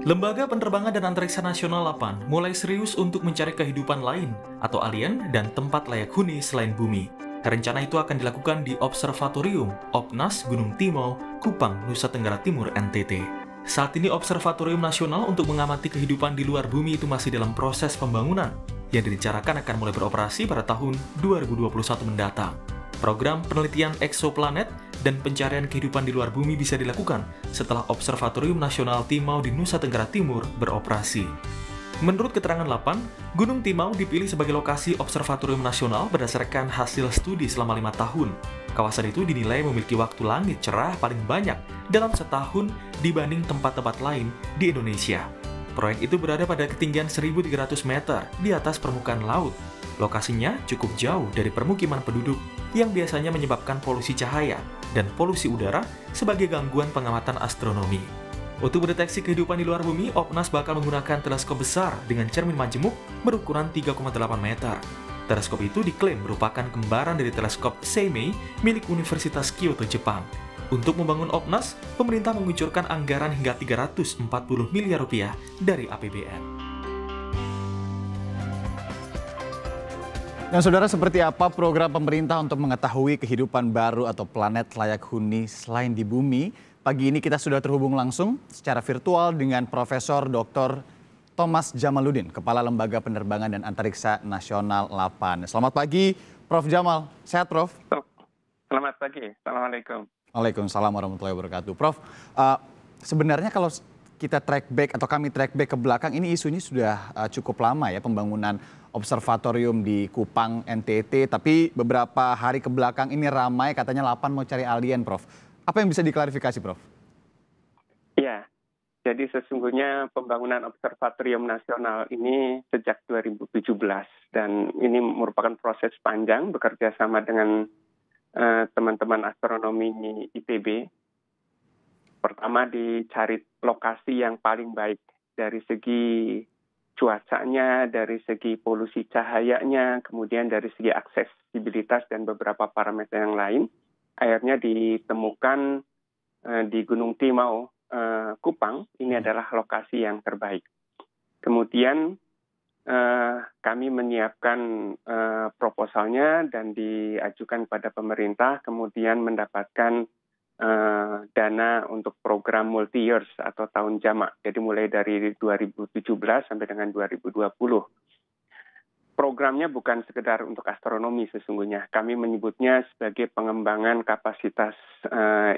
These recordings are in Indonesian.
Lembaga Penerbangan dan Antariksa Nasional LAPAN mulai serius untuk mencari kehidupan lain atau alien dan tempat layak huni selain bumi. Rencana itu akan dilakukan di Observatorium OPNAS Gunung Timau, Kupang, Nusa Tenggara Timur, NTT. Saat ini Observatorium Nasional untuk mengamati kehidupan di luar bumi itu masih dalam proses pembangunan yang direncanakan akan mulai beroperasi pada tahun 2021 mendatang. Program penelitian eksoplanet dan pencarian kehidupan di luar bumi bisa dilakukan setelah Observatorium Nasional Timau di Nusa Tenggara Timur beroperasi. Menurut keterangan LAPAN, Gunung Timau dipilih sebagai lokasi Observatorium Nasional berdasarkan hasil studi selama 5 tahun. Kawasan itu dinilai memiliki waktu langit cerah paling banyak dalam setahun dibanding tempat-tempat lain di Indonesia. Proyek itu berada pada ketinggian 1.300 meter di atas permukaan laut. Lokasinya cukup jauh dari permukiman penduduk yang biasanya menyebabkan polusi cahaya dan polusi udara sebagai gangguan pengamatan astronomi. Untuk mendeteksi kehidupan di luar bumi, OPNAS bakal menggunakan teleskop besar dengan cermin majemuk berukuran 3,8 meter. Teleskop itu diklaim merupakan kembaran dari teleskop Seimei milik Universitas Kyoto, Jepang. Untuk membangun OPNAS, pemerintah mengucurkan anggaran hingga 340 miliar rupiah dari APBN. Dan saudara, seperti apa program pemerintah untuk mengetahui kehidupan baru atau planet layak huni selain di bumi? Pagi ini kita sudah terhubung langsung secara virtual dengan Profesor Dr. Thomas Jamaluddin, Kepala Lembaga Penerbangan dan Antariksa Nasional LAPAN. Selamat pagi, Prof. Jamal. Sehat, Prof? Selamat pagi. Assalamualaikum. Waalaikumsalam warahmatullahi wabarakatuh. Prof, sebenarnya kalau kita track back atau kami track back ke belakang, ini isunya sudah cukup lama ya, pembangunan observatorium di Kupang, NTT. Tapi beberapa hari ke belakang ini ramai katanya LAPAN mau cari alien, Prof. Apa yang bisa diklarifikasi, Prof? Ya, jadi sesungguhnya pembangunan observatorium nasional ini sejak 2017 dan ini merupakan proses panjang bekerja sama dengan teman-teman astronomi ITB. Pertama dicari lokasi yang paling baik dari segi cuacanya, dari segi polusi cahayanya, kemudian dari segi aksesibilitas dan beberapa parameter yang lain. Akhirnya ditemukan di Gunung Timau, Kupang, ini adalah lokasi yang terbaik. Kemudian kami menyiapkan proposalnya dan diajukan kepada pemerintah, kemudian mendapatkan dana untuk program multi-years atau tahun jamak. Jadi mulai dari 2017 sampai dengan 2020. Programnya bukan sekedar untuk astronomi sesungguhnya. Kami menyebutnya sebagai pengembangan kapasitas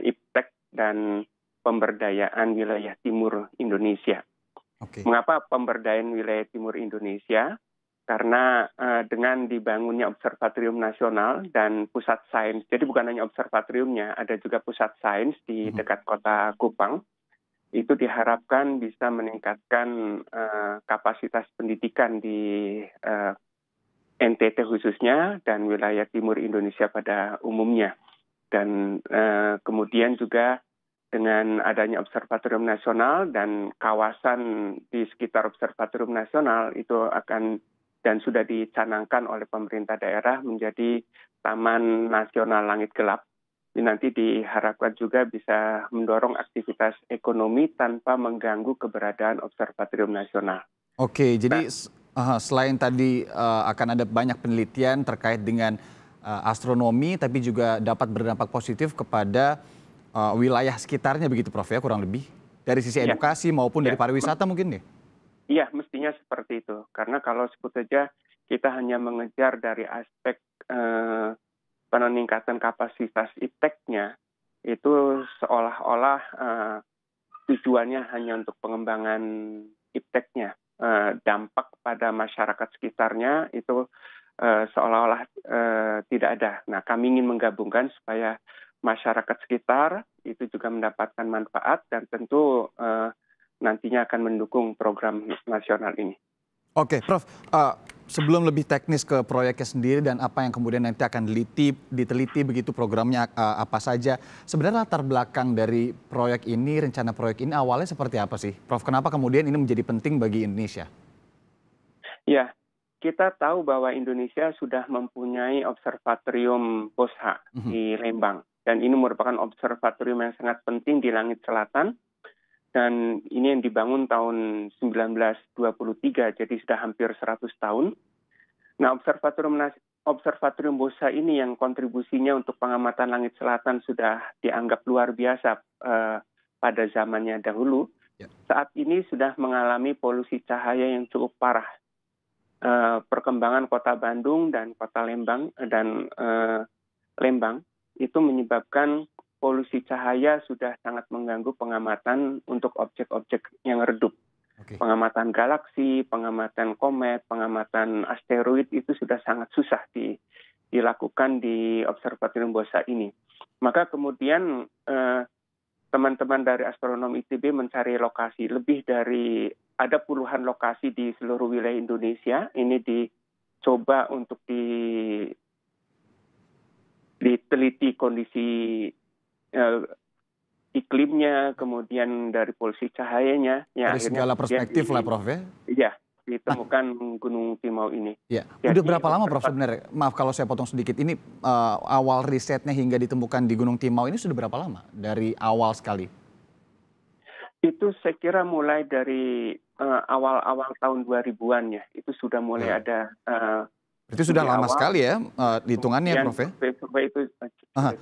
iptek dan pemberdayaan wilayah timur Indonesia. Okay. Mengapa pemberdayaan wilayah timur Indonesia? Karena dengan dibangunnya observatorium nasional dan pusat sains, jadi bukan hanya observatoriumnya, ada juga pusat sains di dekat kota Kupang, itu diharapkan bisa meningkatkan kapasitas pendidikan di NTT khususnya dan wilayah timur Indonesia pada umumnya. Dan kemudian juga dengan adanya observatorium nasional dan kawasan di sekitar observatorium nasional itu akan dan sudah dicanangkan oleh pemerintah daerah menjadi Taman Nasional Langit Gelap. Ini nanti diharapkan juga bisa mendorong aktivitas ekonomi tanpa mengganggu keberadaan observatorium nasional. Oke, jadi selain tadi akan ada banyak penelitian terkait dengan astronomi, tapi juga dapat berdampak positif kepada wilayah sekitarnya begitu, Prof, ya, kurang lebih? Dari sisi edukasi maupun dari pariwisata mungkin ya? Iya, mestinya seperti itu. Karena kalau sebut saja kita hanya mengejar dari aspek peningkatan kapasitas ipteknya, itu seolah-olah tujuannya hanya untuk pengembangan ipteknya. Dampak pada masyarakat sekitarnya itu seolah-olah tidak ada. Nah, kami ingin menggabungkan supaya masyarakat sekitar itu juga mendapatkan manfaat dan tentu nantinya akan mendukung program nasional ini. Oke, Prof, sebelum lebih teknis ke proyeknya sendiri dan apa yang kemudian nanti akan diteliti begitu programnya apa saja, sebenarnya latar belakang dari proyek ini, rencana proyek ini awalnya seperti apa sih, Prof? Kenapa kemudian ini menjadi penting bagi Indonesia? Ya, kita tahu bahwa Indonesia sudah mempunyai observatorium POSHA di Lembang. Dan ini merupakan observatorium yang sangat penting di langit selatan. dan ini yang dibangun tahun 1923, jadi sudah hampir 100 tahun. Nah, Observatorium Bosa ini yang kontribusinya untuk pengamatan langit selatan sudah dianggap luar biasa pada zamannya dahulu. Ya. Saat ini sudah mengalami polusi cahaya yang cukup parah. Perkembangan kota Bandung dan kota Lembang itu menyebabkan polusi cahaya sudah sangat mengganggu pengamatan untuk objek-objek yang redup. Oke. Pengamatan galaksi, pengamatan komet, pengamatan asteroid itu sudah sangat susah dilakukan di Observatorium Bosa ini. Maka kemudian teman-teman dari astronom ITB mencari lokasi. Ada puluhan lokasi di seluruh wilayah Indonesia. Ini dicoba untuk diteliti kondisi iklimnya, kemudian dari polusi cahayanya. Ya, Dari segala perspektif lah, Prof, ya? Iya, ditemukan Gunung Timau ini. Ya. Jadi, Udah berapa lama, Prof, sebenarnya? Maaf kalau saya potong sedikit. Ini awal risetnya hingga ditemukan di Gunung Timau ini sudah berapa lama? Dari awal sekali? Itu saya kira mulai dari awal-awal tahun 2000-an ya. Itu sudah mulai ada. Berarti sudah lama sekali ya hitungannya, Prof, ya?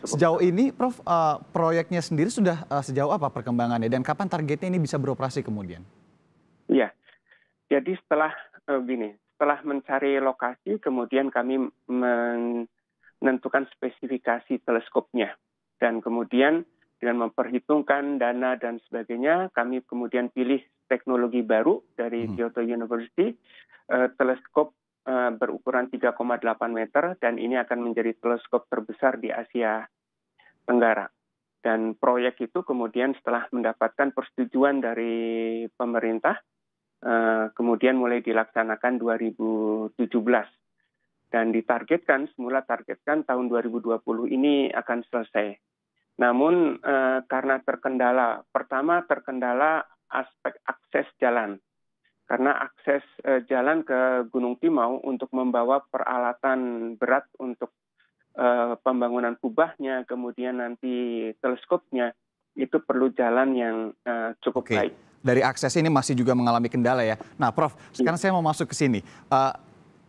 Sejauh ini, Prof, proyeknya sendiri sudah sejauh apa perkembangannya dan kapan targetnya ini bisa beroperasi kemudian? Iya, jadi setelah mencari lokasi, kemudian kami menentukan spesifikasi teleskopnya. Dan kemudian dengan memperhitungkan dana dan sebagainya, kami kemudian pilih teknologi baru dari Kyoto University, teleskop berukuran 3,8 meter, dan ini akan menjadi teleskop terbesar di Asia Tenggara. Dan proyek itu kemudian setelah mendapatkan persetujuan dari pemerintah, kemudian mulai dilaksanakan 2017. Dan semula targetkan tahun 2020 ini akan selesai. Namun karena terkendala aspek akses jalan. Karena akses jalan ke Gunung Timau untuk membawa peralatan berat untuk pembangunan kubahnya, kemudian nanti teleskopnya, itu perlu jalan yang cukup baik. Dari akses ini masih juga mengalami kendala ya. Nah, Prof, sekarang saya mau masuk ke sini.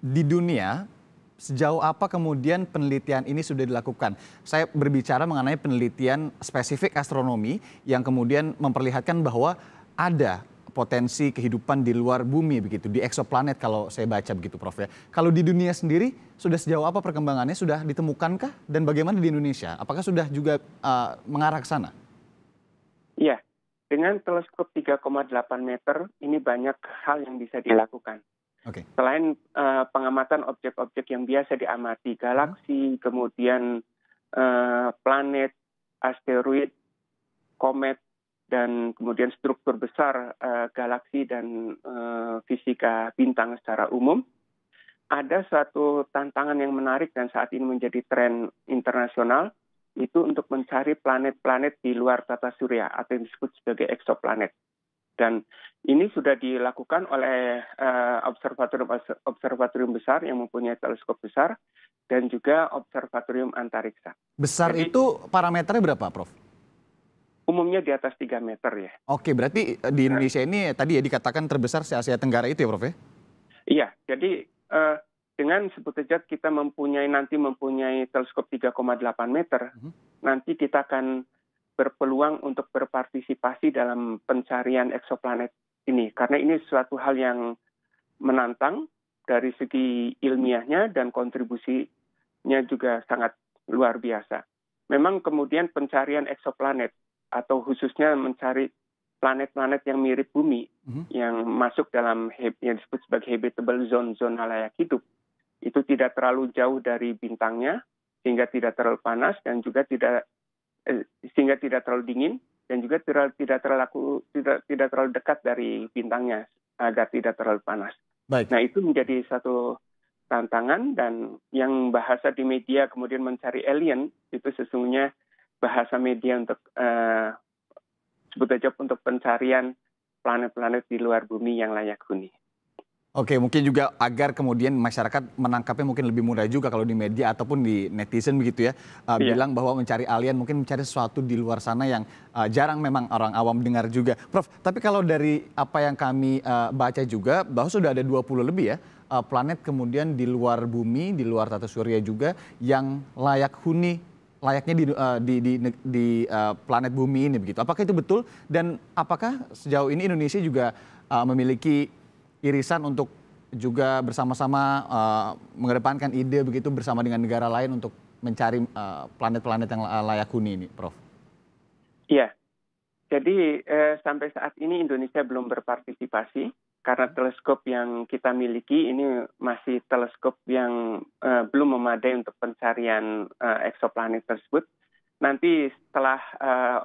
Di dunia, sejauh apa kemudian penelitian ini sudah dilakukan? Saya berbicara mengenai penelitian spesifik astronomi yang kemudian memperlihatkan bahwa ada potensi kehidupan di luar bumi begitu, di eksoplanet kalau saya baca begitu, Prof, ya. Kalau di dunia sendiri sudah sejauh apa perkembangannya, sudah ditemukankah dan bagaimana di Indonesia? Apakah sudah juga mengarah ke sana? Iya, dengan teleskop 3,8 meter ini banyak hal yang bisa dilakukan. Selain pengamatan objek-objek yang biasa diamati, galaksi, kemudian planet, asteroid, komet, dan kemudian struktur besar galaksi dan fisika bintang secara umum. Ada suatu tantangan yang menarik dan saat ini menjadi tren internasional, itu untuk mencari planet-planet di luar tata surya atau yang disebut sebagai eksoplanet. Dan ini sudah dilakukan oleh observatorium besar yang mempunyai teleskop besar dan juga observatorium antariksa. Besar. Jadi, itu parameternya berapa, Prof? Umumnya di atas 3 meter ya. Oke, berarti di Indonesia ini tadi ya dikatakan terbesar se Asia Tenggara itu ya, Prof, ya? Iya, jadi dengan sebut saja kita mempunyai teleskop 3,8 meter, nanti kita akan berpeluang untuk berpartisipasi dalam pencarian eksoplanet ini. Karena ini suatu hal yang menantang dari segi ilmiahnya dan kontribusinya juga sangat luar biasa. Memang kemudian pencarian eksoplanet atau khususnya mencari planet-planet yang mirip bumi, yang masuk dalam yang disebut sebagai habitable zone, zona layak hidup, itu tidak terlalu jauh dari bintangnya, sehingga tidak terlalu panas dan juga sehingga tidak terlalu dingin, dan juga tidak terlalu dekat dari bintangnya agar tidak terlalu panas. Baik. Nah, itu menjadi satu tantangan, dan yang bahasa di media kemudian mencari alien itu sesungguhnya bahasa media untuk sebut aja untuk pencarian planet-planet di luar bumi yang layak huni. Oke, mungkin juga agar kemudian masyarakat menangkapnya mungkin lebih mudah juga kalau di media ataupun di netizen begitu ya, bilang bahwa mencari alien mungkin mencari sesuatu di luar sana yang jarang memang orang awam dengar juga. Prof, tapi kalau dari apa yang kami baca juga bahwa sudah ada 20 lebih ya planet kemudian di luar bumi, di luar tata surya juga yang layaknya di planet bumi ini begitu. Apakah itu betul dan apakah sejauh ini Indonesia juga memiliki irisan untuk juga bersama-sama mengedepankan ide begitu bersama dengan negara lain untuk mencari planet-planet yang layak huni ini, Prof? Iya, jadi sampai saat ini Indonesia belum berpartisipasi karena teleskop yang kita miliki ini masih teleskop yang belum memadai untuk pencarian eksoplanet tersebut. Nanti setelah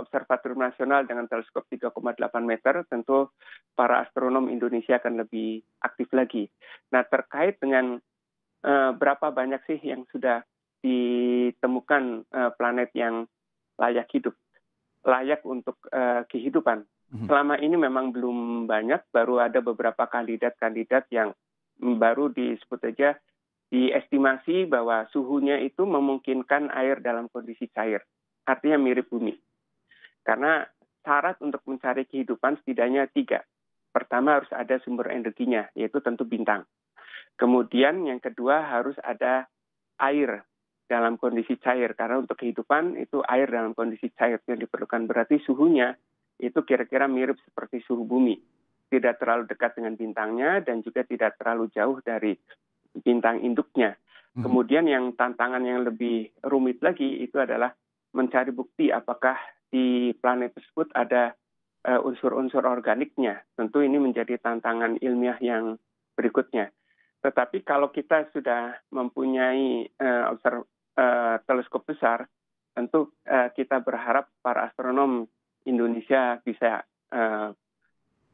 Observatorium Nasional dengan teleskop 3,8 meter, tentu para astronom Indonesia akan lebih aktif lagi. Nah, terkait dengan berapa banyak sih yang sudah ditemukan planet yang layak hidup, layak untuk kehidupan. Selama ini memang belum banyak, baru ada beberapa kandidat-kandidat yang baru disebut aja diestimasi bahwa suhunya itu memungkinkan air dalam kondisi cair. Artinya mirip bumi. Karena syarat untuk mencari kehidupan setidaknya 3. Pertama harus ada sumber energinya, yaitu tentu bintang. Kemudian yang kedua harus ada air dalam kondisi cair. Karena untuk kehidupan itu air dalam kondisi cair yang diperlukan. Berarti suhunya itu kira-kira mirip seperti suhu bumi. Tidak terlalu dekat dengan bintangnya dan juga tidak terlalu jauh dari bintang induknya. Kemudian yang tantangan yang lebih rumit lagi itu adalah mencari bukti apakah di planet tersebut ada unsur-unsur organiknya. Tentu ini menjadi tantangan ilmiah yang berikutnya. Tetapi kalau kita sudah mempunyai teleskop besar, tentu kita berharap para astronom Indonesia bisa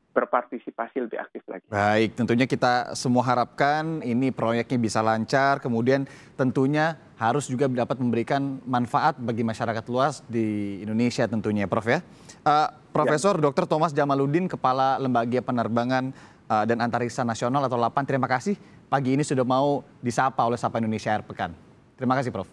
berpartisipasi lebih aktif lagi. Baik, tentunya kita semua harapkan ini proyeknya bisa lancar, kemudian tentunya harus juga dapat memberikan manfaat bagi masyarakat luas di Indonesia tentunya, Prof ya. Profesor Dr. Thomas Jamaluddin, Kepala Lembaga Penerbangan dan Antariksa Nasional atau LAPAN, terima kasih pagi ini sudah mau disapa oleh Sapa Indonesia Air Pekan. Terima kasih, Prof.